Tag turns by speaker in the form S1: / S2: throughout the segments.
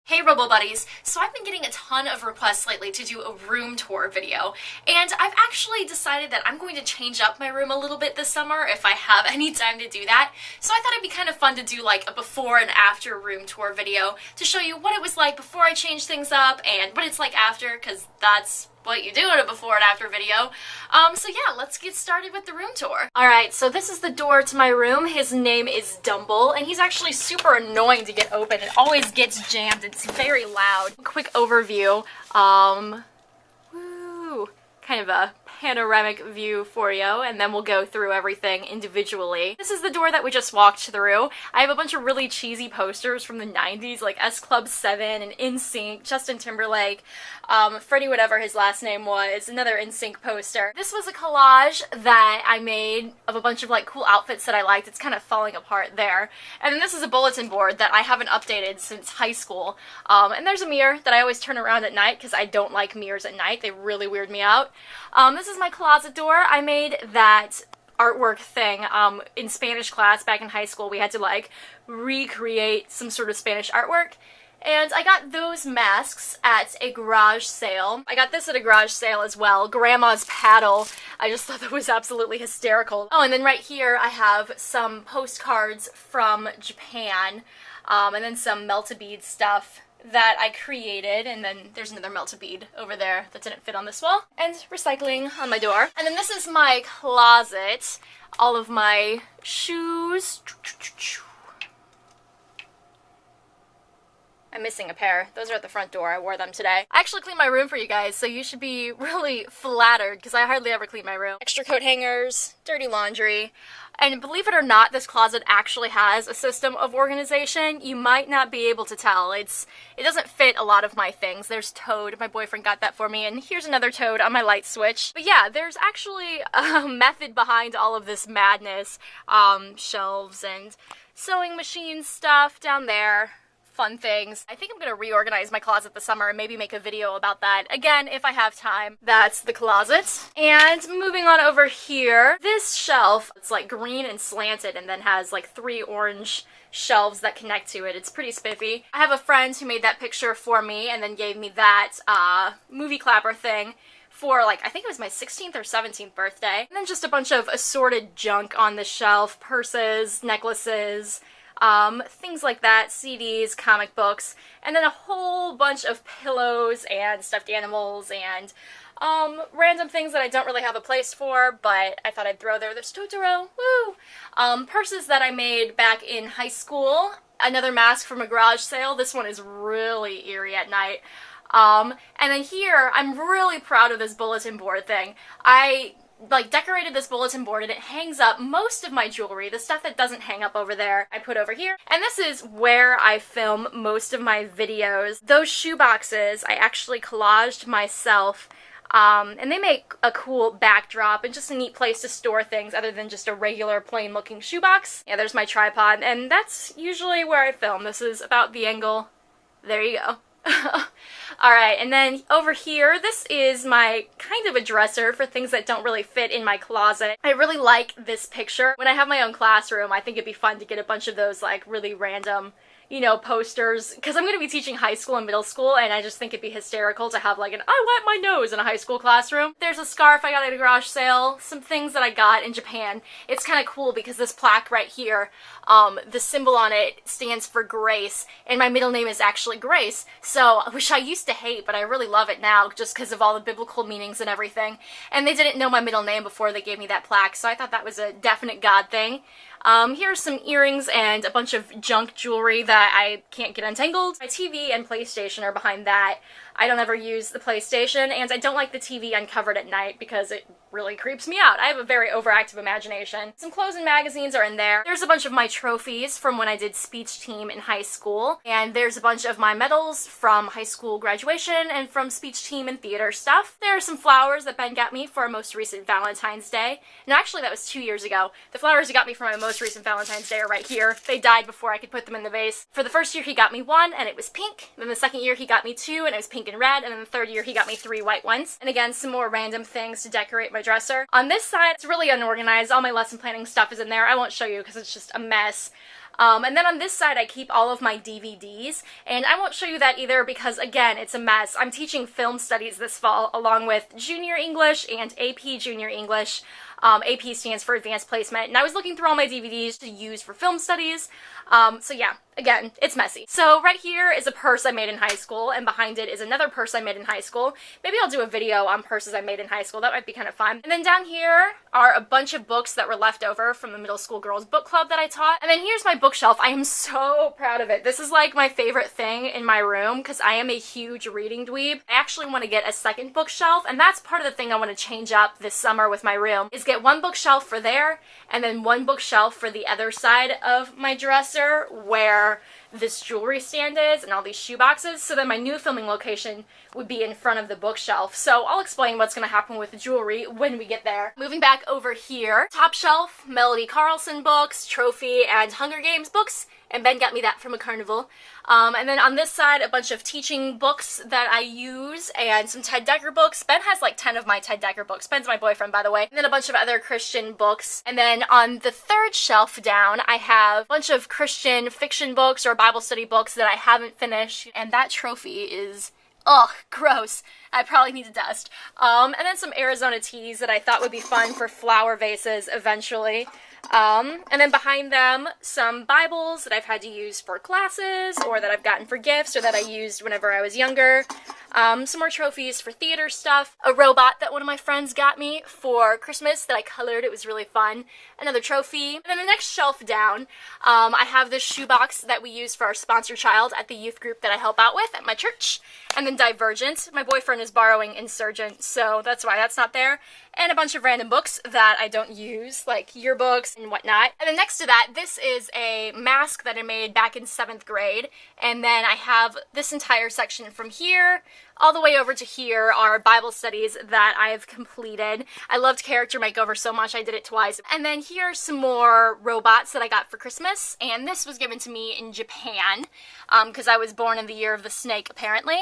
S1: Hey Robo-Buddies! So I've been getting a ton of requests lately to do a room tour video, and I've actually decided that I'm going to change up my room a little bit this summer if I have any time to do that. So I thought it'd be kind of fun to do like a before and after room tour video to show you what it was like before I changed things up and what it's like after, because that's what you do in a before and after video. So yeah, let's get started with the room tour. Alright, so this is the door to my room. His name is Dumble, and he's actually super annoying to get open. It always gets jammed. It's very loud. Quick overview. Kind of a panoramic view for you, and then we'll go through everything individually. This is the door that we just walked through. I have a bunch of really cheesy posters from the 90s, like S Club 7 and NSYNC, Justin Timberlake, Freddie whatever his last name was, another NSYNC poster. This was a collage that I made of a bunch of like cool outfits that I liked. It's kind of falling apart there. And then this is a bulletin board that I haven't updated since high school. And there's a mirror that I always turn around at night because I don't like mirrors at night. They really weird me out. This is my closet door. I made that artwork thing in Spanish class back in high school. We had to like recreate some sort of Spanish artwork. And I got those masks at a garage sale. I got this at a garage sale as well. Grandma's paddle. I just thought that was absolutely hysterical. Oh, and then right here I have some postcards from Japan. And then some melt-a-bead stuff that I created, and then there's another melt-a-bead over there that didn't fit on this wall, and recycling on my door. And then this is my closet, all of my shoes. I'm missing a pair. Those are at the front door. I wore them today. I actually cleaned my room for you guys, so you should be really flattered because I hardly ever clean my room. Extra coat hangers, dirty laundry. And believe it or not, this closet actually has a system of organization. You might not be able to tell. It doesn't fit a lot of my things. There's Toad. My boyfriend got that for me, and here's another Toad on my light switch. But yeah, there's actually a method behind all of this madness. Shelves and sewing machine stuff down there. Fun things. I think I'm gonna reorganize my closet this summer and maybe make a video about that again if I have time. That's the closet. And moving on over here, this shelf, it's like green and slanted and then has like 3 orange shelves that connect to it. It's pretty spiffy. I have a friend who made that picture for me and then gave me that movie clapper thing for like, I think it was my 16th or 17th birthday. And then just a bunch of assorted junk on the shelf, purses, necklaces, things like that, CDs, comic books, and then a whole bunch of pillows and stuffed animals and random things that I don't really have a place for, but I thought I'd throw there. There's Totoro, woo! Purses that I made back in high school, another mask from a garage sale. This one is really eerie at night. And then here, I'm really proud of this bulletin board thing. I decorated this bulletin board and it hangs up most of my jewelry. The stuff that doesn't hang up over there, I put over here. And this is where I film most of my videos. Those shoe boxes, I actually collaged myself, and they make a cool backdrop and just a neat place to store things other than just a regular plain looking shoebox. Yeah, there's my tripod, and that's usually where I film. This is about the angle. There you go. Alright, and then over here, this is my kind of a dresser for things that don't really fit in my closet. I really like this picture. When I have my own classroom, I think it'd be fun to get a bunch of those like really random, you know, posters, because I'm going to be teaching high school and middle school, and I just think it'd be hysterical to have like an I wet my nose in a high school classroom. There's a scarf I got at a garage sale, some things that I got in Japan. It's kind of cool because this plaque right here, the symbol on it stands for Grace, and my middle name is actually Grace, so which I used to hate, but I really love it now just because of all the biblical meanings and everything. And they didn't know my middle name before they gave me that plaque, so I thought that was a definite God thing. Here's some earrings and a bunch of junk jewelry that I can't get untangled. My TV and PlayStation are behind that. I don't ever use the PlayStation, and I don't like the TV uncovered at night because it really creeps me out. I have a very overactive imagination. Some clothes and magazines are in there. There's a bunch of my trophies from when I did speech team in high school, and there's a bunch of my medals from high school graduation and from speech team and theater stuff. There are some flowers that Ben got me for our most recent Valentine's Day. No, actually that was 2 years ago. The flowers he got me for my most recent Valentine's Day are right here. They died before I could put them in the vase. For the first year he got me 1 and it was pink. Then the second year he got me 2 and it was pink and red. And then the third year he got me 3 white ones. And again, some more random things to decorate my dresser. On this side, it's really unorganized. All my lesson planning stuff is in there. I won't show you because it's just a mess. And then on this side, I keep all of my DVDs, and I won't show you that either because, again, it's a mess. I'm teaching film studies this fall along with Junior English and AP Junior English. AP stands for Advanced Placement, and I was looking through all my DVDs to use for film studies. So yeah, again, it's messy. So right here is a purse I made in high school, and behind it is another purse I made in high school. Maybe I'll do a video on purses I made in high school. That might be kind of fun. And then down here are a bunch of books that were left over from the middle school girls book club that I taught. And then here's my bookshelf. I am so proud of it. This is like my favorite thing in my room because I am a huge reading dweeb. I actually want to get a second bookshelf, and that's part of the thing I want to change up this summer with my room, is get one bookshelf for there and then one bookshelf for the other side of my dresser where this jewelry stand is and all these shoe boxes, so then my new filming location would be in front of the bookshelf. So I'll explain what's going to happen with the jewelry when we get there. Moving back over here, top shelf, Melody Carlson books, Trophy, and Hunger Games books, and Ben got me that from a carnival. And then on this side, a bunch of teaching books that I use, and some Ted Dekker books. Ben has like 10 of my Ted Dekker books. Ben's my boyfriend, by the way. And then a bunch of other Christian books. And then on the third shelf down, I have a bunch of Christian fiction books or Bible study books that I haven't finished. And that trophy is, ugh, gross. I probably need to dust. And then some Arizona teas that I thought would be fun for flower vases eventually. And then behind them, some Bibles that I've had to use for classes, or that I've gotten for gifts, or that I used whenever I was younger. Some more trophies for theater stuff. A robot that one of my friends got me for Christmas that I colored. It was really fun. Another trophy. And then the next shelf down, I have this shoebox that we use for our sponsor child at the youth group that I help out with at my church. And then Divergent. My boyfriend is borrowing Insurgent, so that's why that's not there. And a bunch of random books that I don't use, like yearbooks and whatnot. And then next to that, this is a mask that I made back in 7th grade. And then I have this entire section from here all the way over to here are Bible studies that I've completed. I loved character makeover so much I did it twice. And then here are some more robots that I got for Christmas, and this was given to me in Japan because I was born in the year of the snake apparently.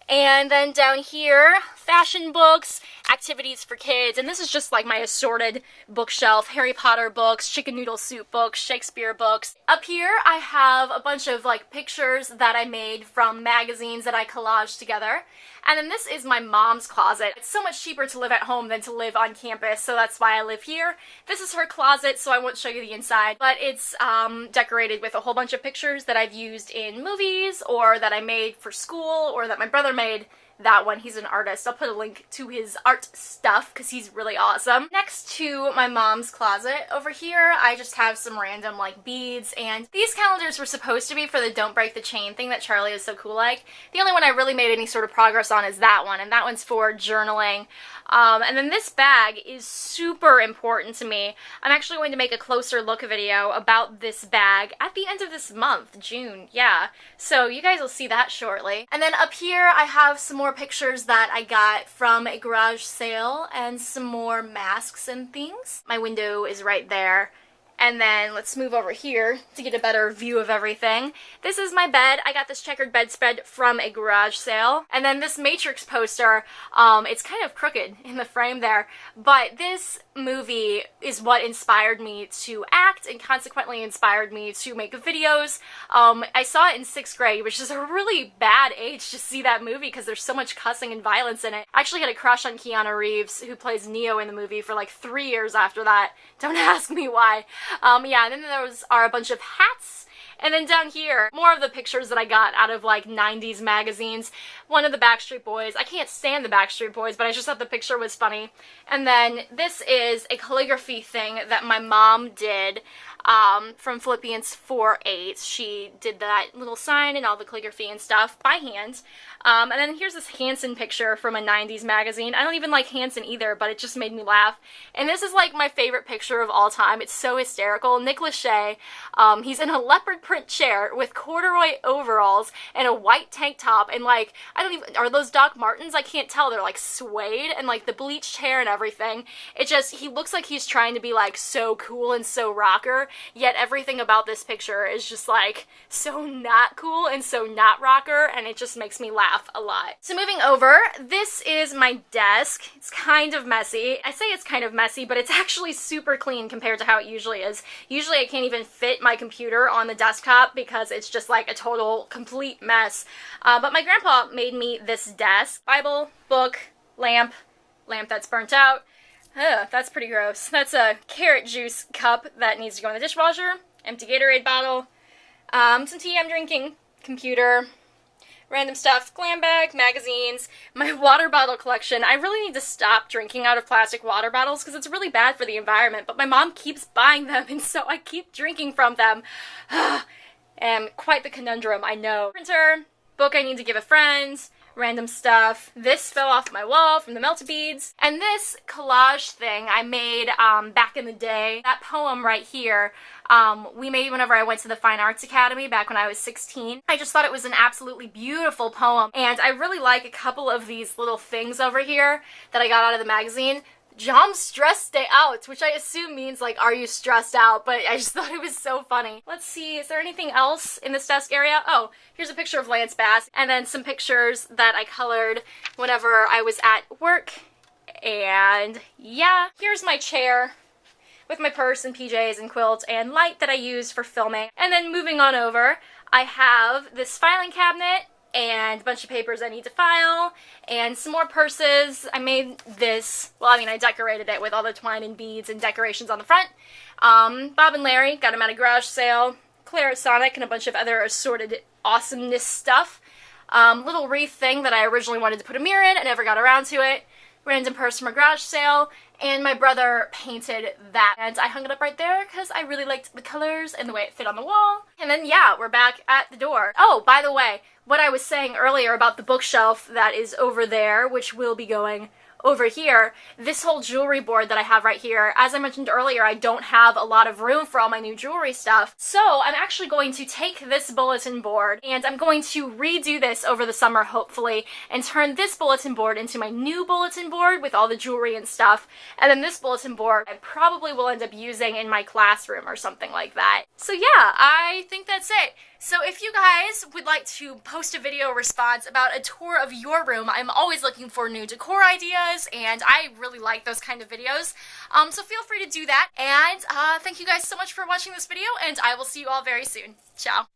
S1: And then down here, fashion books, activities for kids, and this is just like my assorted bookshelf, Harry Potter books, chicken noodle soup books, Shakespeare books. Up here I have a bunch of like pictures that I made from magazines that I collaged together. And then this is my mom's closet. It's so much cheaper to live at home than to live on campus, so that's why I live here. This is her closet, so I won't show you the inside, but it's decorated with a whole bunch of pictures that I've used in movies, or that I made for school, or that my brother made. That one, he's an artist. I'll put a link to his art stuff because he's really awesome. Next to my mom's closet over here, I just have some random like beads, and these calendars were supposed to be for the Don't Break the Chain thing that Charlie is so cool like. The only one I really made any sort of progress on is that one, and that one's for journaling. And then this bag is super important to me. I'm actually going to make a closer look video about this bag at the end of this month, June, yeah. So you guys will see that shortly. And then up here I have some more pictures that I got from a garage sale and some more masks and things. My window is right there. And then let's move over here to get a better view of everything. This is my bed. I got this checkered bedspread from a garage sale. And then this Matrix poster, it's kind of crooked in the frame there, but this movie is what inspired me to act and consequently inspired me to make videos. I saw it in 6th grade, which is a really bad age to see that movie because there's so much cussing and violence in it. I actually had a crush on Keanu Reeves, who plays Neo in the movie, for like 3 years after that. Don't ask me why. Yeah, and then those are a bunch of hats. And then down here, more of the pictures that I got out of like 90s magazines. One of the Backstreet Boys. I can't stand the Backstreet Boys, but I just thought the picture was funny. And then this is a calligraphy thing that my mom did from Philippians 4:8. She did that little sign and all the calligraphy and stuff by hand. And then here's this Hanson picture from a 90s magazine. I don't even like Hanson either, but it just made me laugh. And this is like my favorite picture of all time. It's so hysterical. Nick Lachey, he's in a leopard print chair with corduroy overalls and a white tank top, and like, I don't even, are those Doc Martens? I can't tell. They're like suede, and like the bleached hair and everything. It just, he looks like he's trying to be like so cool and so rocker, rocker, yet everything about this picture is just like so not cool and so not rocker, and it just makes me laugh a lot. So moving over, this is my desk. It's kind of messy. I say it's kind of messy, but it's actually super clean compared to how it usually is. Usually I can't even fit my computer on the desktop because it's just like a total complete mess. But my grandpa made me this desk. Bible, book, lamp that's burnt out. Ugh, that's pretty gross. That's a carrot juice cup that needs to go in the dishwasher. Empty Gatorade bottle. Some tea I'm drinking. Computer. Random stuff. Glam bag. Magazines. My water bottle collection. I really need to stop drinking out of plastic water bottles because it's really bad for the environment, but my mom keeps buying them, and so I keep drinking from them. And quite the conundrum, I know. Printer. Book I need to give a friend. Random stuff. This fell off my wall from the melted beads. And this collage thing I made back in the day. That poem right here, we made whenever I went to the Fine Arts Academy back when I was 16. I just thought it was an absolutely beautiful poem. And I really like a couple of these little things over here that I got out of the magazine. Jom stressed out, which I assume means like, are you stressed out? But I just thought it was so funny. Let's see, is there anything else in this desk area? Oh, here's a picture of Lance Bass, and then some pictures that I colored whenever I was at work. And yeah, here's my chair with my purse and PJs and quilt and light that I used for filming. And then moving on over, I have this filing cabinet and a bunch of papers I need to file, and some more purses. I made this, well, I mean, I decorated it with all the twine and beads and decorations on the front. Bob and Larry, got them at a garage sale. Claire at Sonic, and a bunch of other assorted awesomeness stuff. Little wreath thing that I originally wanted to put a mirror in, I never got around to it. Random purse from a garage sale, and my brother painted that. And I hung it up right there because I really liked the colors and the way it fit on the wall. And then, yeah, we're back at the door. Oh, by the way, what I was saying earlier about the bookshelf that is over there, which will be going over here, this whole jewelry board that I have right here, as I mentioned earlier, I don't have a lot of room for all my new jewelry stuff. So I'm actually going to take this bulletin board and I'm going to redo this over the summer, hopefully, and turn this bulletin board into my new bulletin board with all the jewelry and stuff. And then this bulletin board I probably will end up using in my classroom or something like that. So yeah, I think that's it. So if you guys would like to post a video response about a tour of your room, I'm always looking for new decor ideas, and I really like those kind of videos. So feel free to do that, and thank you guys so much for watching this video, and I will see you all very soon. Ciao.